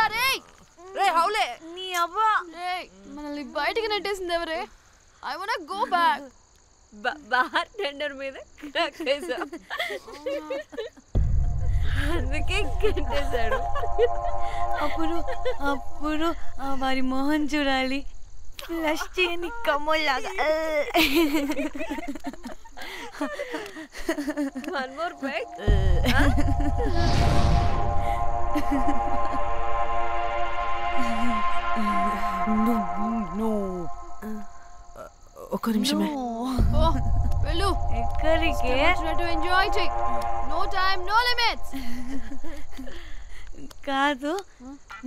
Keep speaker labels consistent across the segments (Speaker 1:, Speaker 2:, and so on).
Speaker 1: రా రే.
Speaker 2: రే హౌలే
Speaker 3: నీ అవ్వా.
Speaker 1: రే మనల్ని బయటికి నెట్టేసింది ఎవరే? I want go back.
Speaker 2: Bar tender మీద అందుకే కట్టేశాడు.
Speaker 3: అప్పుడు అప్పుడు వారి మొహం చూడాలి, ఫ్లష్ చేయని కమ్మోల్లాగా.
Speaker 2: One more back.
Speaker 4: ఒక్క నిమిషమే.
Speaker 1: వెళ్ళు.
Speaker 3: ఎక్కడికే?
Speaker 1: ఎంజాయ్ చెయ్. No time no limits.
Speaker 3: కాదు,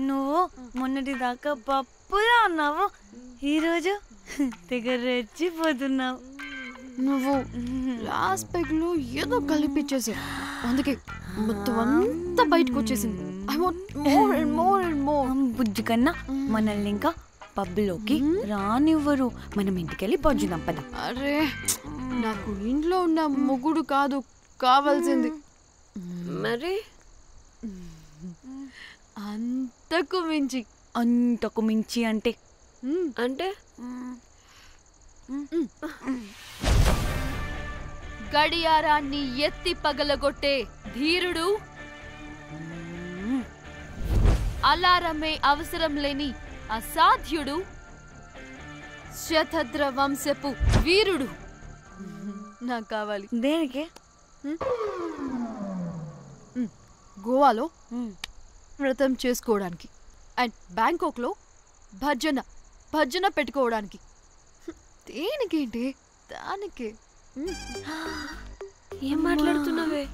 Speaker 3: నువ్వు మొన్నటి దాకా పప్పులా ఉన్నావు, ఈరోజు తెగ రెచ్చిపోతున్నావు.
Speaker 1: నువ్వు లాస్ట్ పెగ్ లో ఏదో కలిపిచ్చేసావు, అందుకే మొత్తం అంతా బయటకు వచ్చేసింది. I want more and more and more.
Speaker 3: బుజ్జి కన్నా మనల్ని ఇంకా పబ్లోకి రానివ్వరు. మనం ఇంటికెళ్ళి పొంచుదాం పద.
Speaker 1: అరే నాకు ఇంట్లో ఉన్న మొగుడు కాదు కావాల్సింది.
Speaker 2: మరి
Speaker 1: అంతకు మించి.
Speaker 3: అంతకు మించి అంటే
Speaker 2: అంటే
Speaker 1: గడియారాన్ని ఎత్తి పగలగొట్టే ధీరుడు, అలారమే అవసరం లేని అసాధ్యుడు, శతద్ర వంశపు వీరుడు నాకు కావాలి.
Speaker 3: దేనికి?
Speaker 1: గోవాలో వ్రతం చేసుకోవడానికి అండ్ బ్యాంకాక్లో భజన పెట్టుకోవడానికి. దేనికేంటి? దానికి.
Speaker 2: ఏం మాట్లాడుతున్నావే?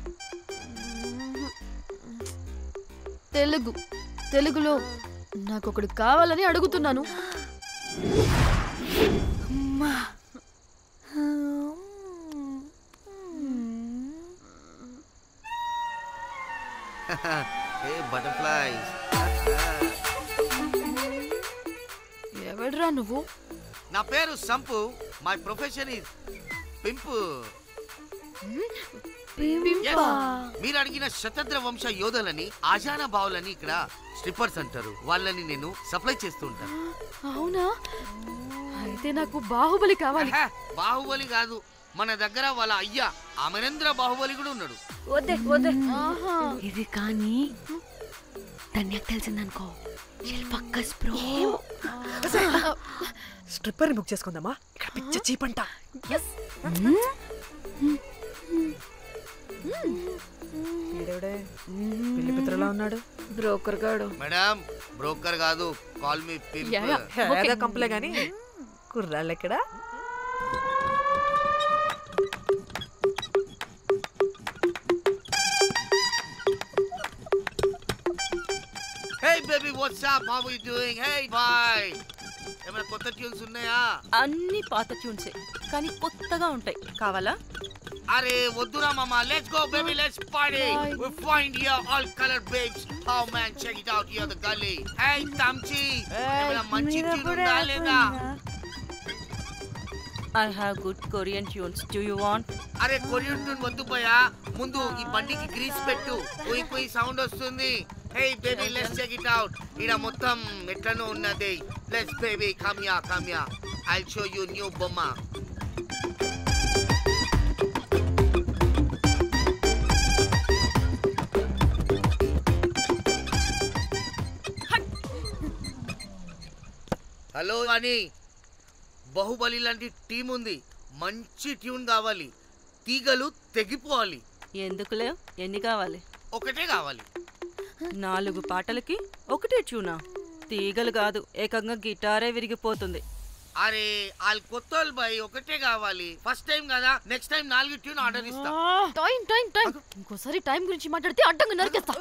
Speaker 1: తెలుగులో నాకొకడు కావాలని అడుగుతున్నాను.
Speaker 5: Hey butterflies.
Speaker 1: ఎవడ్రా నువ్వు?
Speaker 5: నా పేరు Sampu. My profession is pimp. మీరు అడిగిన శతద్ర వంశ యోధులని, ఆజానా బావులని ఇక్కడ స్ట్రిప్పర్స్ అంటారు. వాళ్ళని నేను సప్లై చేస్తూ ఉంటాను.
Speaker 1: అవునా? అయితే నాకు బాహుబలి కావాలి.
Speaker 5: బాహుబలి కాదు, మన దగ్గర వాళ్ళ అయ్యా అమరేంద్ర బాహుబలి కూడా ఉన్నాడు.
Speaker 2: వద్దే వద్దే.
Speaker 3: ఇది కానీ ధన్యకు తెలిసిందనుకో, ఫక్కస్ బ్రో.
Speaker 4: స్ట్రిప్పర్ బుక్ చేసుకుందామా? ఇక్కడ పిచ్చ చీపంట. పెళ్లి పిత్రలా ఉన్నాడు.
Speaker 2: బ్రోకర్ గాడు.
Speaker 5: మేడం బ్రోకర్ కాదు, కాల్ మీ పింప్.
Speaker 4: ఏదో కంపలే గాని కుర్రాళ్ళు ఎక్కడ?
Speaker 5: Hey baby, what's up? How are you doing? Hey bye. ఏమైనా కొత్త ట్యూన్స్ ఉన్నాయా?
Speaker 6: అన్ని పాత ట్యూన్సే కానీ కొత్తగా ఉంటాయి. కావాలా?
Speaker 5: అరే వద్దురా మామ. Let's go baby, let's party. We find here all colored babes. Oh man, check it out here the gully. Hey Tamchi, ఏమైనా మంచి ట్యూన్ ఉందా లేదా?
Speaker 6: I have good Korean tunes. Do you want?
Speaker 5: అరే కొరియన్ ట్యూన్ వద్దు పోయా, ముందు ఈ బండికి గ్రీస్ పెట్టు. కుయ్ కుయ్ సౌండ్ వస్తుంది. Hey baby, let's check it out. ఇడ మొత్తం ఎట్లనో ఉన్నది. Let's baby, come here. I'll show you new బొమ్మ. హలో అని బాహుబలి లాంటి టీం ఉంది. మంచి ట్యూన్ కావాలి, తీగలు తెగిపోవాలి.
Speaker 6: ఎందుకులే, ఎన్ని కావాలి?
Speaker 5: ఒకటే కావాలి.
Speaker 6: 4 పాటలకి ఒకటే ట్యూనా? తీగలు కాదు, ఏకంగా గిటారే విరిగిపోతుంది.
Speaker 5: అరే వాళ్ళు కొత్త బాయ్, ఒకటే కావాలి. ఫస్ట్ టైం కదా, నెక్స్ట్ టైం 4 ట్యూన్ ఆర్డర్ ఇస్తా.
Speaker 1: టైం ఇంకోసారి టైం గురించి మాట్లాడితే అడ్డంగా నరికేస్తా.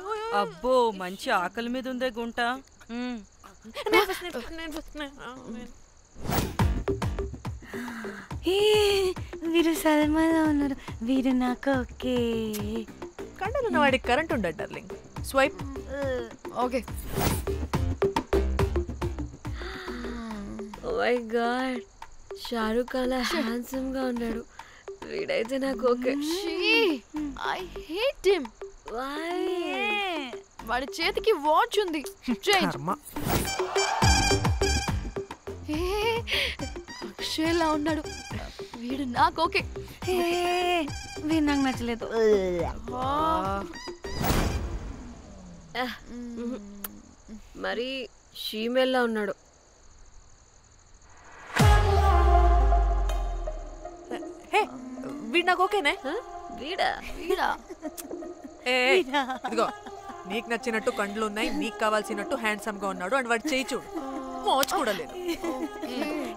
Speaker 6: అబ్బో మంచి ఆకలి మీద ఉందే గుంట.
Speaker 3: వీరు సల్మాలో ఉన్నారు. వీరు నాకు ఓకే.
Speaker 4: కండలున్న వాడికి కరెంట్ ఉండదు darling. Swipe.
Speaker 1: Okay.
Speaker 2: Oh my god, Shahrukh అలా హ్యాండ్సమ్ గా ఉన్నాడు. వీడైతే నాకు okay.
Speaker 1: I hate him.
Speaker 2: Why?
Speaker 1: వాడి చేతికి వాచ్ ఉంది. చేంజ్. అక్షయ్లా ఉన్నాడు వీడు. నాకు ఓకే.
Speaker 3: వీడు నాకు నచ్చలేదు.
Speaker 2: మరి షీమేల్లా ఉన్నాడు.
Speaker 4: హే వీడు నాకు ఓకేనే.
Speaker 2: వీడా
Speaker 1: వీడా
Speaker 4: ఇదిగో నీకు నచ్చినట్టు కండ్లు ఉన్నాయి, నీకు కావాల్సినట్టు హ్యాండ్సమ్ గా ఉన్నాడు అండ్ వాడు చేయి చూడు, మోచు కూడా లేదు.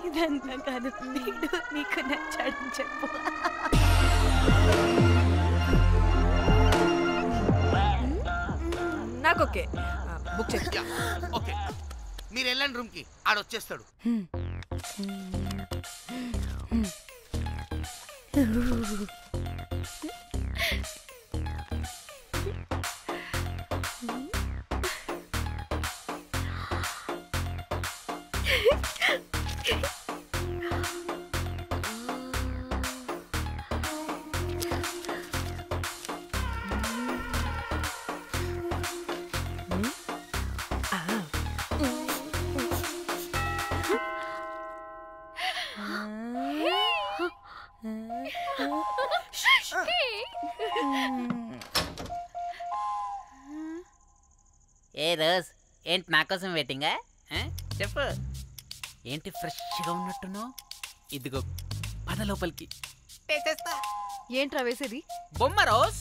Speaker 3: ఇదంతా కాదు, వీడు నీకు నచ్చాడని చెప్పు.
Speaker 4: నాకు ఓకే. బుక్ చేసి
Speaker 5: ఓకే మీరు వెళ్ళండి రూమ్ కి, ఆడొచ్చేస్తాడు.
Speaker 7: ఏ రోజ్, ఏంటి నా కోసం వెయిటింగా? చెప్పు, ఏంటి ఫ్రెష్గా ఉన్నట్టున్నావు? ఇదిగో పద లోపలికి.
Speaker 1: ఏంట్రా వేసేది?
Speaker 7: బొమ్మ రోజ్.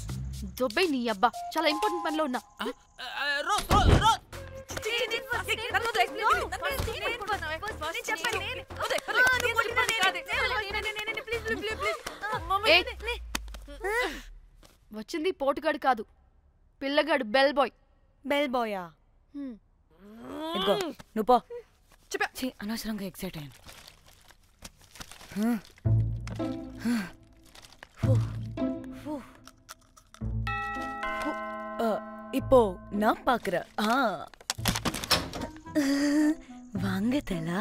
Speaker 1: దొబ్బై నీ అబ్బా, చాలా ఇంపార్టెంట్ పనిలో ఉన్నా.
Speaker 7: Rose rose rose.
Speaker 1: వచ్చింది పోటుగాడు కాదు, పిల్లగాడు. Bell boy.
Speaker 3: బెల్ బాయా? ఇదిగో నువ్వు పో. అనవసరంగా ఎక్సైట్ అయ్యాను. இப்போ நான் பாக்குறேன். வாங்க தலா.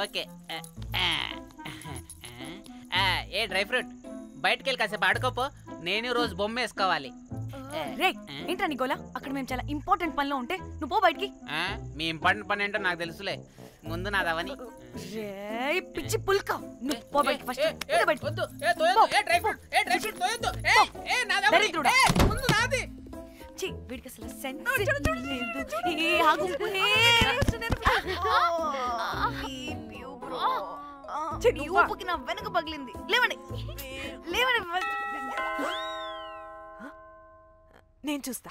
Speaker 7: ఓకే. ఏ డ్రై ఫ్రూట్, బయటకు వెళ్ళి కాసేపు ఆడుకోపో. నేను రోజు బొమ్మ వేసుకోవాలి.
Speaker 3: రే ఏంట్రా నికోలా, అక్కడ మేము చాలా ఇంపార్టెంట్ పనిలో ఉంటే నువ్వు పో బయటికి.
Speaker 7: మీ ఇంపార్టెంట్ పని ఏంటో నాకు తెలుసులే, ముందు నాదవని.
Speaker 3: రే పిచ్చి పుల్క, నువ్వు పో బయటికి ఫస్ట్. వీడికి అసలు సెన్స్ లేదు. ఊపుకి నా వెనక పగిలింది. లేవండి లేవండి.
Speaker 4: నేను చూస్తా.